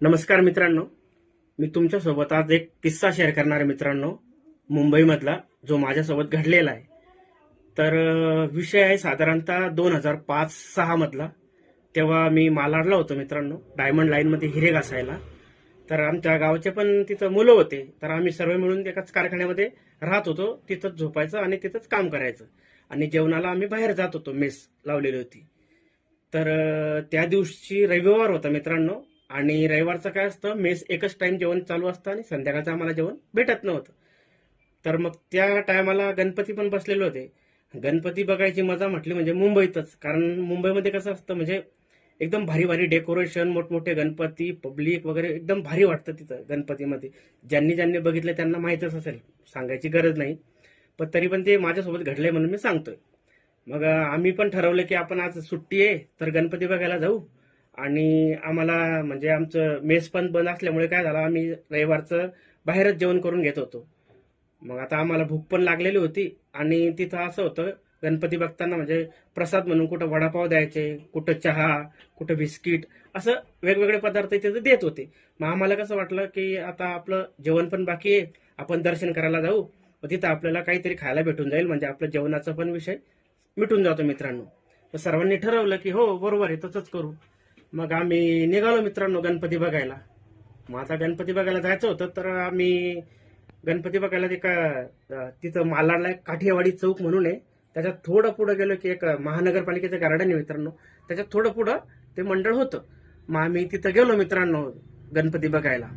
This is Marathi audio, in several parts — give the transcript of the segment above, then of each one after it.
नमस्कार मित्रांनो, मी तुमच्यासोबत आज एक किस्सा शेअर करणार आहे मित्रांनो. मुंबईमधला जो माझ्यासोबत घडलेला आहे. तर विषय आहे साधारणतः 2005-06 मधला. तेव्हा मी मालाडला होतो मित्रांनो, डायमंड लाईनमध्ये हिरे घासायला. तर आमच्या गावचे पण तिथं मुलं होते, तर आम्ही सर्व मिळून एकाच कारखान्यामध्ये राहत होतो. तिथंच झोपायचं आणि तिथंच काम करायचं, आणि जेवणाला आम्ही बाहेर जात होतो, मेस लावलेली होती. तर त्या दिवशी रविवार होता मित्रांनो, आणि रविवारचं काय असतं, मेस एकच टाइम जेवण चालू असतं आणि संध्याकाळचं आम्हाला जेवण भेटत नव्हतं. तर मग त्या टायमाला गणपती पण बसलेले होते. गणपती बघायची मजा म्हटली म्हणजे मुंबईतच, कारण मुंबईमध्ये कसं असतं म्हणजे एकदम भारी भारी डेकोरेशन, मोठमोठे गणपती, पब्लिक वगैरे एकदम भारी वाटतं तिथं गणपतीमध्ये. ज्यांनी ज्यांनी बघितलं त्यांना माहीतच असेल, सांगायची गरज नाही. पण तरी पण ते माझ्यासोबत घडलंय म्हणून मी सांगतोय. मग आम्ही पण ठरवलं की आपण आज सुट्टी आहे तर गणपती बघायला जाऊ. आणि आम्हाला म्हणजे आमचं मेस पण बंद असल्यामुळे काय झालं, आम्ही रविवारचं बाहेरच जेवण करून घेत होतो. मग आता आम्हाला भूक पण लागलेली होती, आणि तिथं असं होतं गणपती बघताना म्हणजे प्रसाद म्हणून कुठं वडापाव द्यायचे, कुठं चहा, कुठं बिस्किट, असं वेगवेगळे पदार्थ तिथं देत होते. मग आम्हाला कसं वाटलं की आता आपलं जेवण पण बाकी आहे, आपण दर्शन करायला जाऊ, मग तिथं आपल्याला काहीतरी खायला भेटून जाईल, म्हणजे आपलं जेवणाचा पण विषय मिटून जातो मित्रांनो. तर सर्वांनी ठरवलं की हो बरोबर आहे, तसंच करू. मग आम्ही निघालो मित्रांनो गणपती बघायला. मग आता गणपती बघायला जायचं होतं, तर आम्ही गणपती बघायला तिथं मालाडला एक काठियावाडी चौक म्हणून आहे, त्याच्यात थोडं पुढं गेलो की एक महानगरपालिकेचं गार्डन आहे मित्रांनो, त्याच्यात थोडं पुढं ते मंडळ होतं. मग आम्ही तिथं गेलो मित्रांनो गणपती बघायला.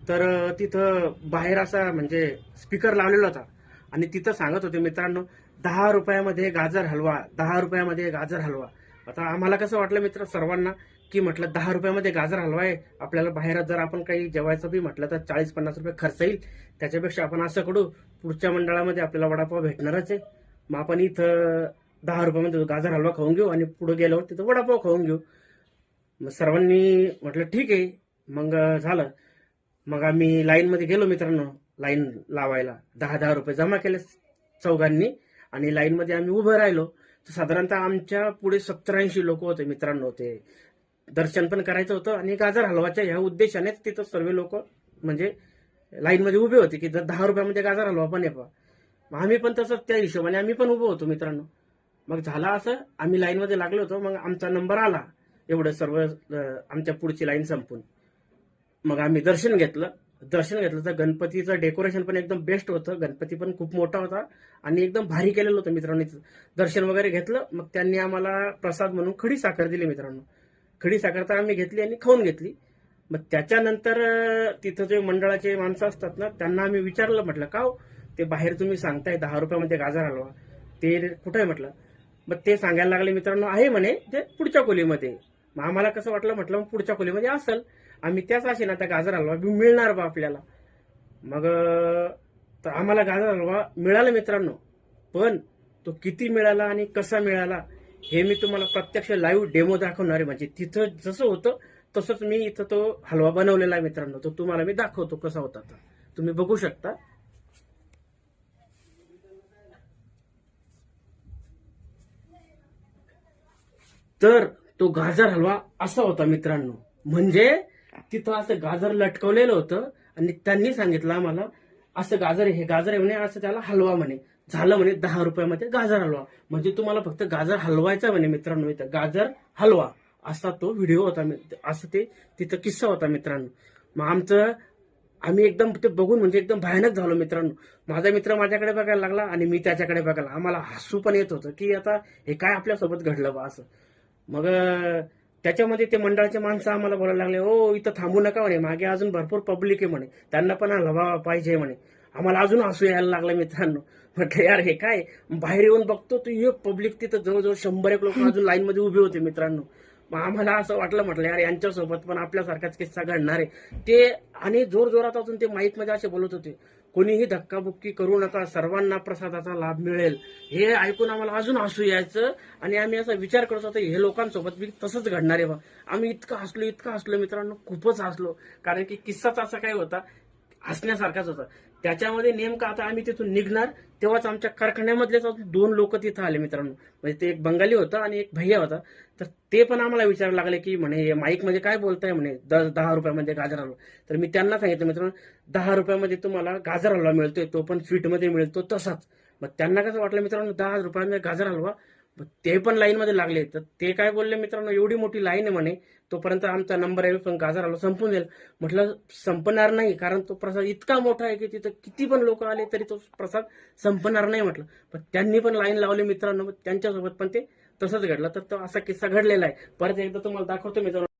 तर तिथं बाहेर असा म्हणजे स्पीकर लावलेला होता, आणि तिथं सांगत होते मित्रांनो, 10 रुपयामध्ये गाजर हलवा, 10 रुपयामध्ये गाजर हलवा. आता आम्हाला कसं वाटलं मित्र सर्वांना, की म्हटलं 10 रुपयामध्ये गाजर हलवा आहे, आपल्याला बाहेर जर आपण काही जेवायचं बी म्हटलं तर 40-50 रुपये खर्च येईल. त्याच्यापेक्षा आपण असं करू, पुढच्या मंडळामध्ये आपल्याला वडापाव भेटणारच आहे, मग आपण इथं 10 रुपयामध्ये गाजर हलवा खाऊन घेऊ आणि पुढे गेल्यावर तिथं वडापाव खाऊन घेऊ. मग सर्वांनी म्हटलं ठीक आहे. मग झालं. मग आम्ही लाईनमध्ये गेलो मित्रांनो, लाईन लावायला 10-10 रुपये जमा केले चौघांनी, आणि लाईनमध्ये आम्ही उभं राहिलो. तर साधारणतः आमच्या पुढे 70-80 लोक होते मित्रांनो. ते दर्शन पण करायचं होतं, आणि गाजर हलवाच्या ह्या उद्देशानेच तिथं सर्व लोक म्हणजे लाईनमध्ये उभे होते की जर 10 रुपयामध्ये गाजर हलवा पण आहे. मग आम्ही पण तसंच त्या हिशोबाने आम्ही पण उभं होतो मित्रांनो. मग झालं असं, आम्ही लाईनमध्ये लागलो होतो, मग आमचा नंबर आला. एवढं सर्व आमच्या पुढची लाईन संपून मग आम्ही दर्शन घेतलं तर गणपतीचं डेकोरेशन पण एकदम बेस्ट होतं. गणपती पण खूप मोठा होता आणि एकदम भारी केलेलं होतं मित्रांनो. दर्शन वगैरे घेतलं. मग त्यांनी आम्हाला प्रसाद म्हणून खडी साखर दिली मित्रांनो. खडी साखर तर आम्ही घेतली आणि खाऊन घेतली. मग त्याच्यानंतर तिथं जे मंडळाचे माणसं असतात ना, त्यांना आम्ही विचारलं, म्हटलं का हो, ते बाहेर तुम्ही सांगताय 10 रुपयामध्ये गाजर हलवा, ते कुठं आहे म्हटलं. मग ते सांगायला लागले मित्रांनो, आहे म्हणे ते पुढच्या खोलीमध्ये. मग आम्हाला कसं वाटलं, म्हटलं मग पुढच्या खोलीमध्ये असेल, आम्ही त्याच आशेने आता गाजर हलवा मिळणार बा आपल्याला. मग तर आम्हाला गाजर हलवा मिळाला मित्रांनो. पण तो किती मिळाला आणि कसा मिळाला हे मी तुम्हाला प्रत्यक्ष लाईव्ह डेमो दाखवणार आहे. म्हणजे तिथं जसं होतं तसंच मी इथं तो हलवा बनवलेला आहे मित्रांनो. तो तुम्हाला मी दाखवतो कसा होता. तुम्ही बघू शकता. तर तो गाजर हलवा असा होता मित्रांनो. म्हणजे तिथं असं गाजर लटकवलेलं होतं, आणि त्यांनी सांगितलं आम्हाला, असं गाजर हे गाजर आहे म्हणे, असं त्याला हलवा म्हणे. झालं म्हणे 10 रुपयामध्ये गाजर हलवा. म्हणजे तुम्हाला फक्त गाजर हलवायचा म्हणे मित्रांनो, इथं गाजर हलवा असा तो व्हिडिओ होता. असं ते तिथं किस्सा होता मित्रांनो. मग आम्ही एकदम ते बघून म्हणजे एकदम भयानक झालो मित्रांनो. माझा मित्र माझ्याकडे बघायला लागला आणि मी त्याच्याकडे बघायला. आम्हाला हसू पण येत होतं की आता हे काय आपल्यासोबत घडलं बा असं. मग त्याच्यामध्ये ते मंडळाचे माणसं आम्हाला बोलायला लागले, हो इथं थांबू नका म्हणे, मागे अजून भरपूर पब्लिक आहे म्हणे, त्यांना पण हलवा पाहिजे म्हणे. आम्हाला अजून हसू यायला लागलं मित्रांनो. म्हटलं यार हे काय, बाहेर येऊन बघतो तर हे पब्लिक तिथं जवळजवळ 100 लोक अजून लाईन मध्ये उभे होते मित्रांनो. मग आम्हाला असं वाटलं, म्हटलं यार यांच्यासोबत पण आपल्यासारखाच किस्सा घडणार आहे ते. आणि जोर जोरात अजून ते माईक मध्ये असे बोलत होते, कोणीही धक्काबुक्की करू नका, सर्वांना प्रसादाचा लाभ मिळेल. हे ऐकून आम्हाला अजून हसू यायचं, आणि आम्ही असा विचार करत होतो हे लोकांसोबत बी तसंच घडणार आहे बा. आम्ही इतकं हसलो मित्रांनो, खूपच हसलो. कारण की किस्साच असा काय होता, हसण्यासारखाच होता. त्याच्यामध्ये नेमकं आता आम्ही तिथून निघणार तेव्हाच आमच्या कारखान्यामधलेच अजून 2 लोक तिथं आले मित्रांनो. म्हणजे ते एक बंगाली होता आणि एक भैया होता. तर ते पण आम्हाला विचारायला लागले की म्हणे माईक मध्ये काय बोलताय म्हणे, 10 रुपयामध्ये गाजर हलवा. तर मी त्यांना सांगितलं मित्रांनो, 10 रुपयामध्ये तुम्हाला गाजर हलवा मिळतोय, तो पण स्वीट मध्ये मिळतो तसाच. मग त्यांना कसं वाटलं मित्रांनो, 10 रुपयामध्ये गाजर हलवा. मग ते पण लाईन मध्ये लागले. तर ते काय बोलले मित्रांनो, एवढी मोठी लाईन आहे म्हणे, तोपर्यंत आमचा नंबर आहे पण गाजर हलवा संपून जाईल. म्हटलं संपणार नाही, कारण तो प्रसाद इतका मोठा आहे की तिथं किती पण लोक आले तरी तो प्रसाद संपणार नाही म्हटलं. पण त्यांनी पण लाईन लावली मित्रांनो. त्यांच्यासोबत पण ते तसंच घडलं. तर तो असा किस्सा घडलेला आहे. परत एकदा तुम्हाला दाखवतो मित्रांनो.